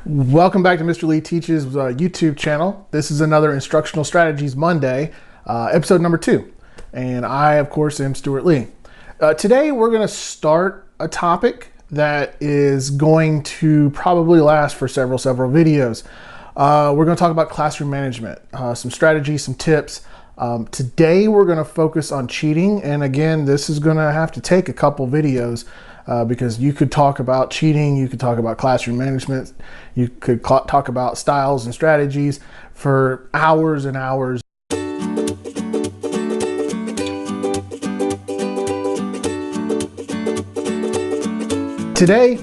Welcome back to Mr. Lee Teaches YouTube channel. This is another Instructional Strategies Monday, episode number 2. And I, of course, am Stuart Lee. Today, we're going to start a topic that is going to probably last for several videos. We're going to talk about classroom management, some strategies, some tips. Today, we're going to focus on cheating. And again, this is going to have to take a couple videos. Because you could talk about cheating, you could talk about classroom management, you could talk about styles and strategies for hours and hours. Today,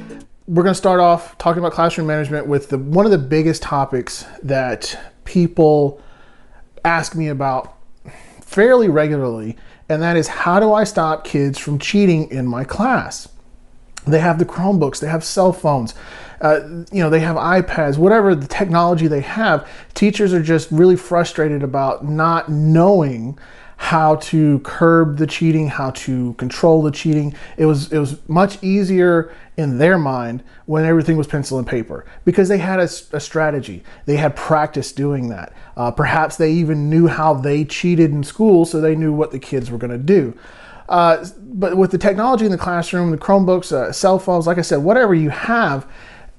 we're going to start off talking about classroom management with one of the biggest topics that people ask me about fairly regularly, and that is, how do I stop kids from cheating in my class? They have the Chromebooks, they have cell phones, they have iPads, whatever the technology they have. Teachers are just really frustrated about not knowing how to curb the cheating, how to control the cheating. It was much easier in their mind when everything was pencil and paper, because they had a strategy. They had practice doing that. Perhaps they even knew how they cheated in school, so they knew what the kids were going to do. But with the technology in the classroom, the Chromebooks, cell phones, like I said, whatever you have,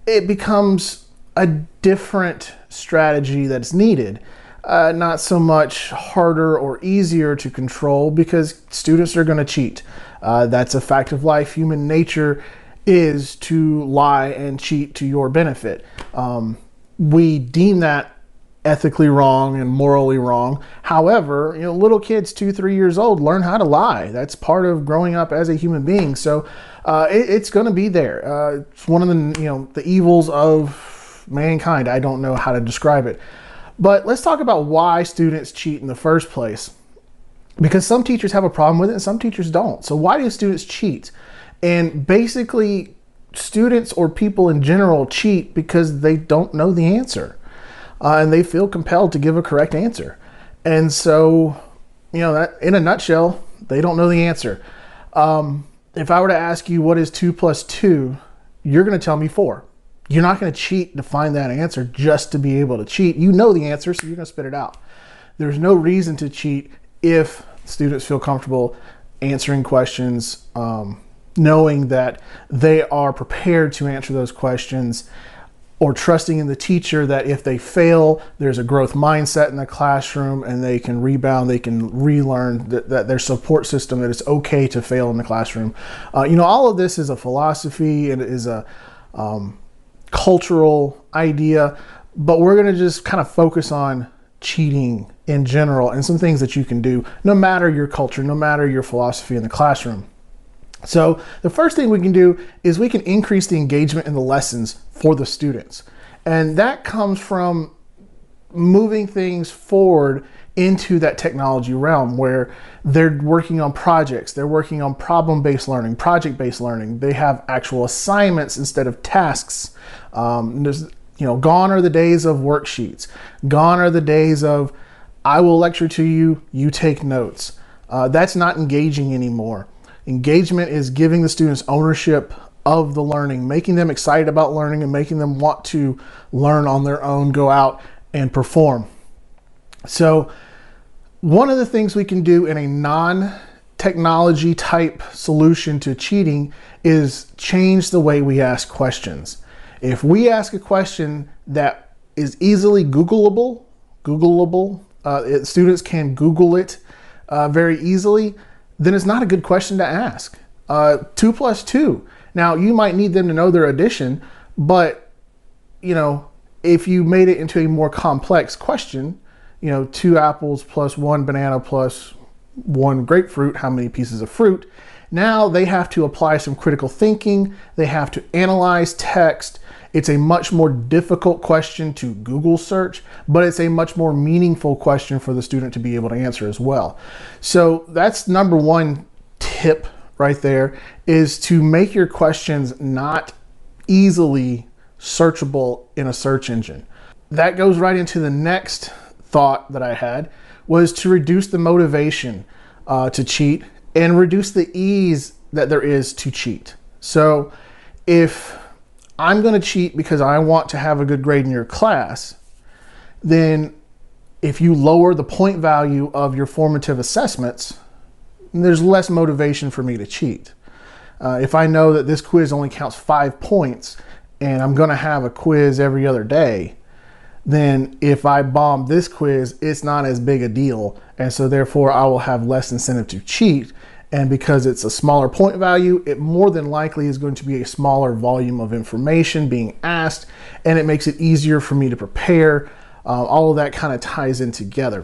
it becomes a different strategy that's needed. Not so much harder or easier to control, because students are going to cheat. That's a fact of life. Human nature is to lie and cheat to your benefit. We deem that ethically wrong and morally wrong. However, little kids 2-3 years old learn how to lie. That's part of growing up as a human being. So it's going to be there. It's one of the evils of mankind. I don't know how to describe it. But let's talk about why students cheat in the first place. Because some teachers have a problem with it and some teachers don't. So why do students cheat? And basically, students or people in general cheat because they don't know the answer. And they feel compelled to give a correct answer. And so, that in a nutshell, they don't know the answer. If I were to ask you what is 2 + 2, you're going to tell me 4. You're not going to cheat to find that answer just to be able to cheat. You know the answer, so you're going to spit it out. There's no reason to cheat if students feel comfortable answering questions, knowing that they are prepared to answer those questions, or trusting in the teacher that if they fail, there's a growth mindset in the classroom and they can rebound, they can relearn, that their support system, that it's okay to fail in the classroom. All of this is a philosophy, and it is a cultural idea, but we're going to just kind of focus on cheating in general and some things that you can do no matter your culture, no matter your philosophy in the classroom. So the first thing we can do is we can increase the engagement in the lessons for the students. And that comes from moving things forward into that technology realm where they're working on projects, they're working on problem-based learning, project-based learning. They have actual assignments instead of tasks. Gone are the days of worksheets. Gone are the days of, I will lecture to you, you take notes. That's not engaging anymore. Engagement is giving the students ownership of the learning, making them excited about learning and making them want to learn on their own, go out and perform. So one of the things we can do in a non-technology type solution to cheating is change the way we ask questions. If we ask a question that is easily Googleable, students can Google it very easily, then it's not a good question to ask. 2 + 2. Now, you might need them to know their addition, but, if you made it into a more complex question, 2 apples plus 1 banana plus 1 grapefruit, how many pieces of fruit? Now they have to apply some critical thinking. They have to analyze text. It's a much more difficult question to Google search, but it's a much more meaningful question for the student to be able to answer as well. So that's number one tip right there, is to make your questions not easily searchable in a search engine. That goes right into the next thought that I had, was to reduce the motivation to cheat and reduce the ease that there is to cheat. So if I'm going to cheat because I want to have a good grade in your class, then if you lower the point value of your formative assessments, there's less motivation for me to cheat. If I know that this quiz only counts 5 points and I'm going to have a quiz every other day, then if I bomb this quiz, it's not as big a deal. And so therefore I will have less incentive to cheat. And because it's a smaller point value, it more than likely is going to be a smaller volume of information being asked, and it makes it easier for me to prepare. All of that kind of ties in together.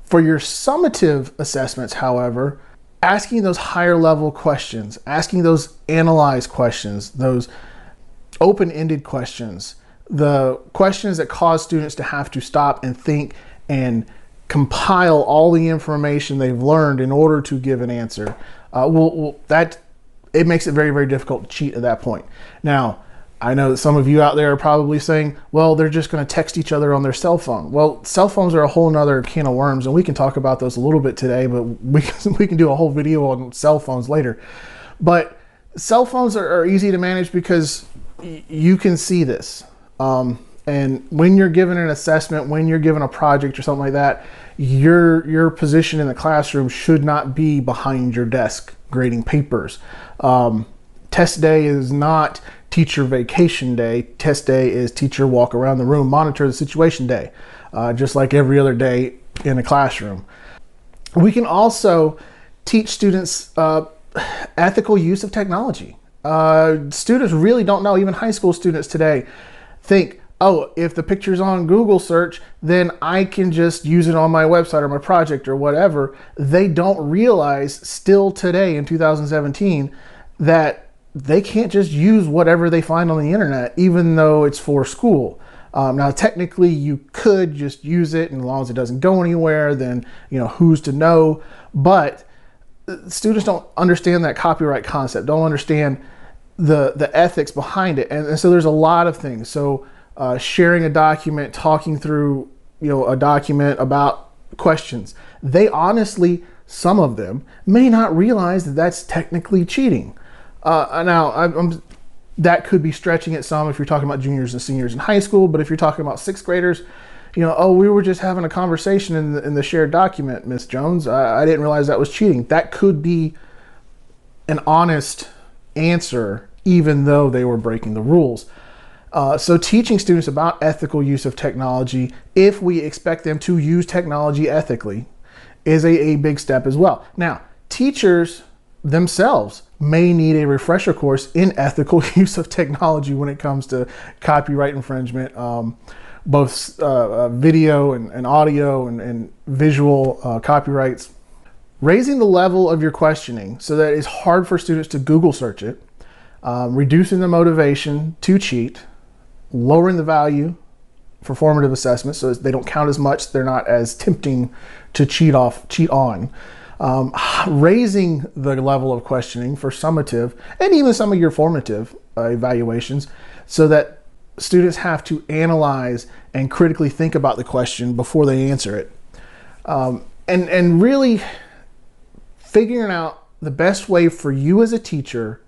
For your summative assessments, however, asking those higher level questions, asking those analyze questions, those open-ended questions, the questions that cause students to have to stop and think and compile all the information they've learned in order to give an answer, it makes it very, very difficult to cheat at that point. Now, I know that some of you out there are probably saying, well, they're just going to text each other on their cell phone. Well, cell phones are a whole nother can of worms, and we can talk about those a little bit today, but we can do a whole video on cell phones later. But cell phones are easy to manage because you can see this. And when you're given an assessment, when you're given a project or something like that, your position in the classroom should not be behind your desk grading papers. Test day is not teacher vacation day. Test day is teacher walk around the room, monitor the situation day, just like every other day in a classroom. We can also teach students ethical use of technology. Students really don't know, even high school students today think, oh, if the picture's on Google search, then I can just use it on my website or my project or whatever. They don't realize still today in 2017 that they can't just use whatever they find on the internet, even though it's for school. Now, technically you could just use it, and as long as it doesn't go anywhere, then, who's to know? But students don't understand that copyright concept, don't understand the ethics behind it. And so there's a lot of things. So sharing a document, talking through, a document about questions, they honestly, some of them may not realize that that's technically cheating. Now, that could be stretching it some if you're talking about juniors and seniors in high school, but if you're talking about 6th graders, oh, we were just having a conversation in the shared document, Miss Jones. I didn't realize that was cheating. That could be an honest answer, even though they were breaking the rules. So teaching students about ethical use of technology, if we expect them to use technology ethically, is a big step as well. Now, teachers themselves may need a refresher course in ethical use of technology when it comes to copyright infringement, both video and audio and visual copyrights. Raising the level of your questioning so that it's hard for students to Google search it, reducing the motivation to cheat, lowering the value for formative assessments so they don't count as much, they're not as tempting to cheat on. Raising the level of questioning for summative and even some of your formative evaluations so that students have to analyze and critically think about the question before they answer it. And really figuring out the best way for you as a teacher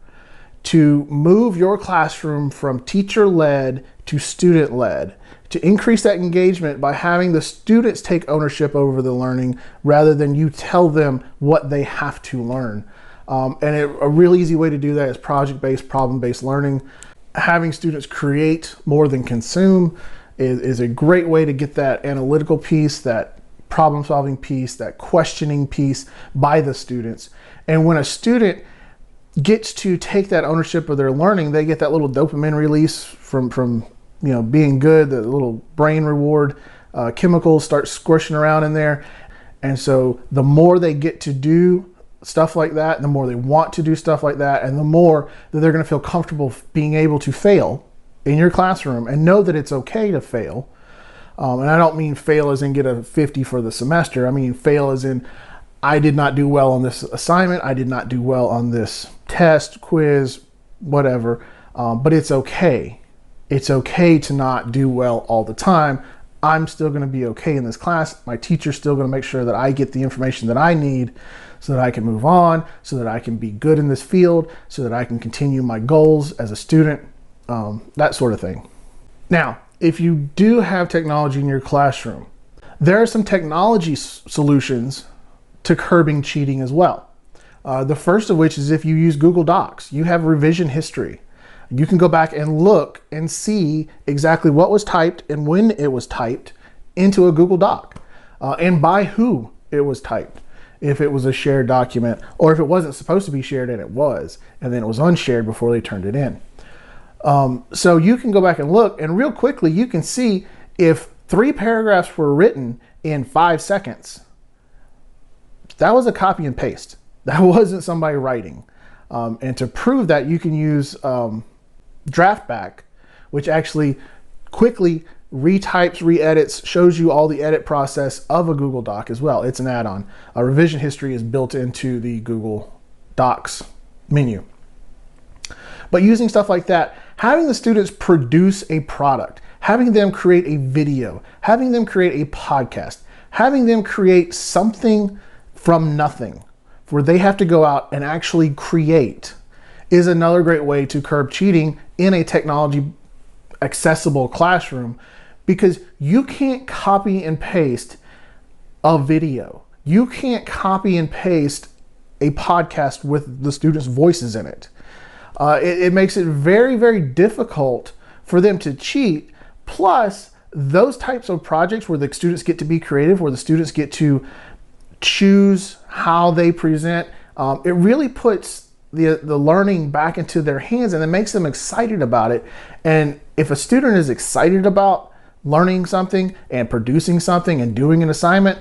to move your classroom from teacher-led to student-led, to increase that engagement by having the students take ownership over the learning rather than you tell them what they have to learn. A real easy way to do that is project-based, problem-based learning. Having students create more than consume is a great way to get that analytical piece, that problem-solving piece, that questioning piece by the students. And when a student gets to take that ownership of their learning, they get that little dopamine release from being good, the little brain reward chemicals start squishing around in there. And so the more they get to do stuff like that, the more they want to do stuff like that, and the more that they're going to feel comfortable being able to fail in your classroom and know that it's okay to fail. And I don't mean fail as in get a 50 for the semester. I mean fail as in I did not do well on this assignment. I did not do well on this test, quiz, whatever. But it's okay. It's okay to not do well all the time. I'm still going to be okay in this class. My teacher's still going to make sure that I get the information that I need so that I can move on, so that I can be good in this field, so that I can continue my goals as a student. that sort of thing. Now, if you do have technology in your classroom, there are some technology solutions to curbing cheating as well. The first of which is if you use Google Docs, you have revision history. You can go back and look and see exactly what was typed and when it was typed into a Google Doc, and by who it was typed. If it was a shared document, or if it wasn't supposed to be shared and it was, and then it was unshared before they turned it in. So you can go back and look, and real quickly you can see if 3 paragraphs were written in 5 seconds, that was a copy and paste. That wasn't somebody writing. And to prove that, you can use DraftBack, which actually quickly retypes, re-edits, shows you all the edit process of a Google Doc as well. It's an add-on. Revision history is built into the Google Docs menu. But using stuff like that, having the students produce a product, having them create a video, having them create a podcast, having them create something from nothing where they have to go out and actually create is another great way to curb cheating in a technology accessible classroom, because you can't copy and paste a video. You can't copy and paste a podcast with the students' voices in it. It makes it very, very difficult for them to cheat. Plus, those types of projects where the students get to be creative, where the students get to choose how they present, it really puts the learning back into their hands, and it makes them excited about it. And if a student is excited about learning something and producing something and doing an assignment,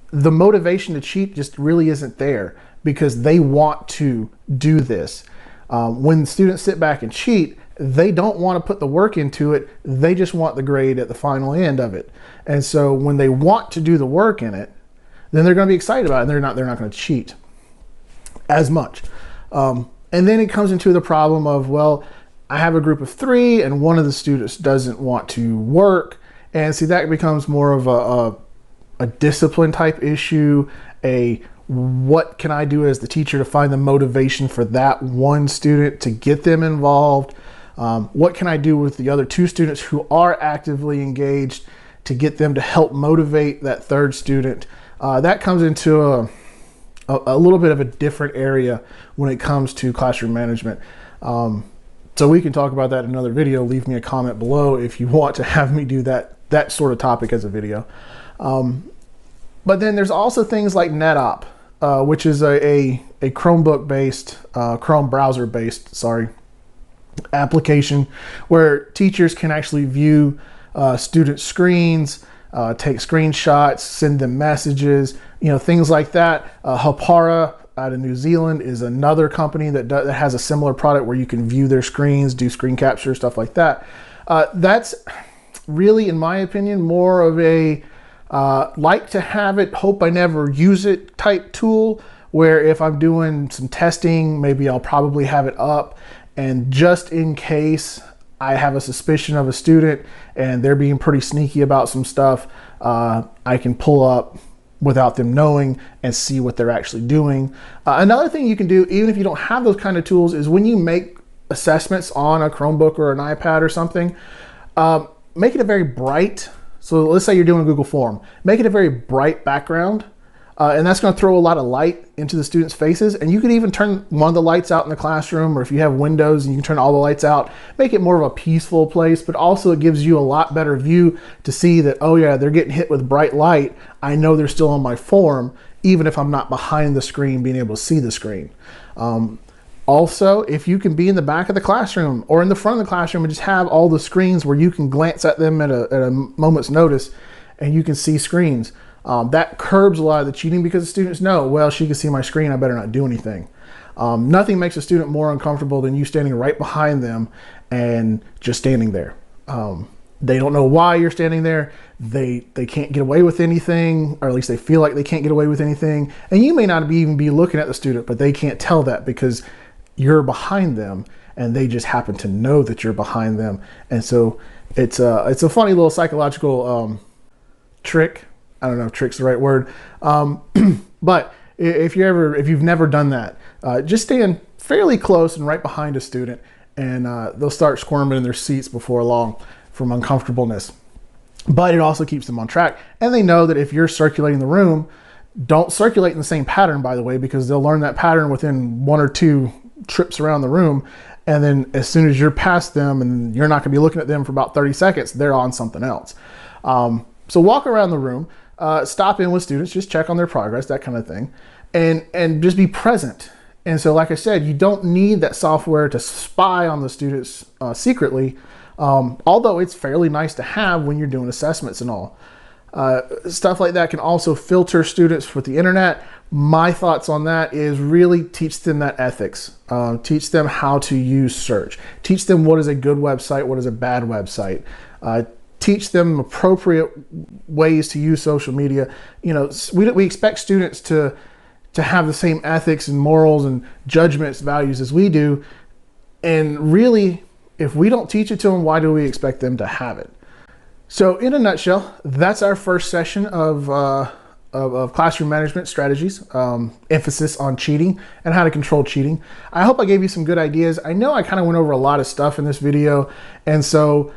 the motivation to cheat just really isn't there, because they want to do this. When students sit back and cheat, they don't want to put the work into it. They just want the grade at the final end of it. And so when they want to do the work in it, then they're going to be excited about it, and they're not going to cheat as much. And then it comes into the problem of, well, I have a group of 3 and one of the students doesn't want to work. And see, that becomes more of a discipline type issue. What can I do as the teacher to find the motivation for that one student to get them involved? What can I do with the other 2 students who are actively engaged to get them to help motivate that 3rd student? That comes into a little bit of a different area when it comes to classroom management. So we can talk about that in another video. Leave me a comment below if you want to have me do that sort of topic as a video. But then there's also things like NetOp, which is a Chromebook based, Chrome browser based, application where teachers can actually view student screens, take screenshots, send them messages, things like that. Hapara out of New Zealand is another company that has a similar product where you can view their screens, do screen capture, stuff like that. That's really, in my opinion, more of a like to have it, hope I never use it type tool, where if I'm doing some testing, maybe I'll probably have it up, and just in case I have a suspicion of a student and they're being pretty sneaky about some stuff, I can pull up without them knowing and see what they're actually doing. Another thing you can do, even if you don't have those kind of tools, is when you make assessments on a Chromebook or an iPad or something, make it a very bright. So let's say you're doing a Google form, make it a very bright background, and that's going to throw a lot of light into the students' faces. And you could even turn one of the lights out in the classroom, or if you have windows, you can turn all the lights out, make it more of a peaceful place, but also it gives you a lot better view to see that, oh yeah, they're getting hit with bright light. I know they're still on my form, even if I'm not behind the screen being able to see the screen. Also, if you can be in the back of the classroom or in the front of the classroom and just have all the screens where you can glance at them at a moment's notice and you can see screens, that curbs a lot of the cheating, because the students know, well, she can see my screen, I better not do anything. Nothing makes a student more uncomfortable than you standing right behind them and just standing there. They don't know why you're standing there. They can't get away with anything, or at least they feel like they can't get away with anything. And you may not even be looking at the student, but they can't tell that because you're behind them and they just happen to know that you're behind them. And so it's a funny little psychological trick. I don't know if trick's the right word. But if you've never done that, just stand fairly close and right behind a student and they'll start squirming in their seats before long from uncomfortableness. But it also keeps them on track. And they know that if you're circulating the room, don't circulate in the same pattern, by the way, because they'll learn that pattern within 1 or 2 trips around the room. And then as soon as you're past them and you're not gonna be looking at them for about 30 seconds, they're on something else. So walk around the room, stop in with students, just check on their progress, that kind of thing, and just be present. And so, like I said, you don't need that software to spy on the students secretly, although it's fairly nice to have when you're doing assessments and all. Stuff like that can also filter students with the internet. My thoughts on that is really teach them that ethics. Teach them how to use search. Teach them what is a good website, what is a bad website. Teach them appropriate ways to use social media. You know, we expect students to have the same ethics and morals and judgments, values as we do. And really, if we don't teach it to them, why do we expect them to have it? So in a nutshell, that's our first session of classroom management strategies, emphasis on cheating and how to control cheating. I hope I gave you some good ideas. I know I kind of went over a lot of stuff in this video. And so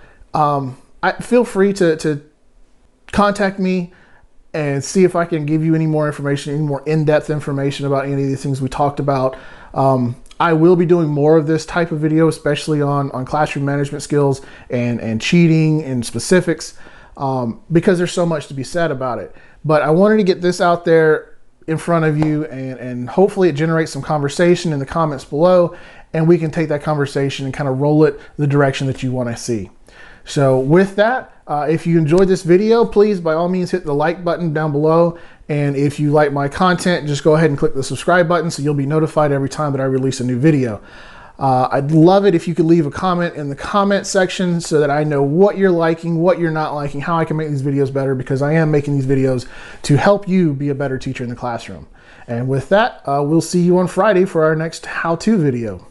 feel free to contact me and see if I can give you any more information, any more in-depth information about any of these things we talked about. I will be doing more of this type of video, especially on classroom management skills and cheating and specifics, because there's so much to be said about it. But I wanted to get this out there in front of you, and hopefully it generates some conversation in the comments below, and we can take that conversation and kind of roll it the direction that you want to see. So with that, if you enjoyed this video, please by all means hit the like button down below. And if you like my content, just go ahead and click the subscribe button so you'll be notified every time that I release a new video. I'd love it if you could leave a comment in the comment section so that I know what you're liking, what you're not liking, how I can make these videos better, because I am making these videos to help you be a better teacher in the classroom. And with that, we'll see you on Friday for our next how-to video.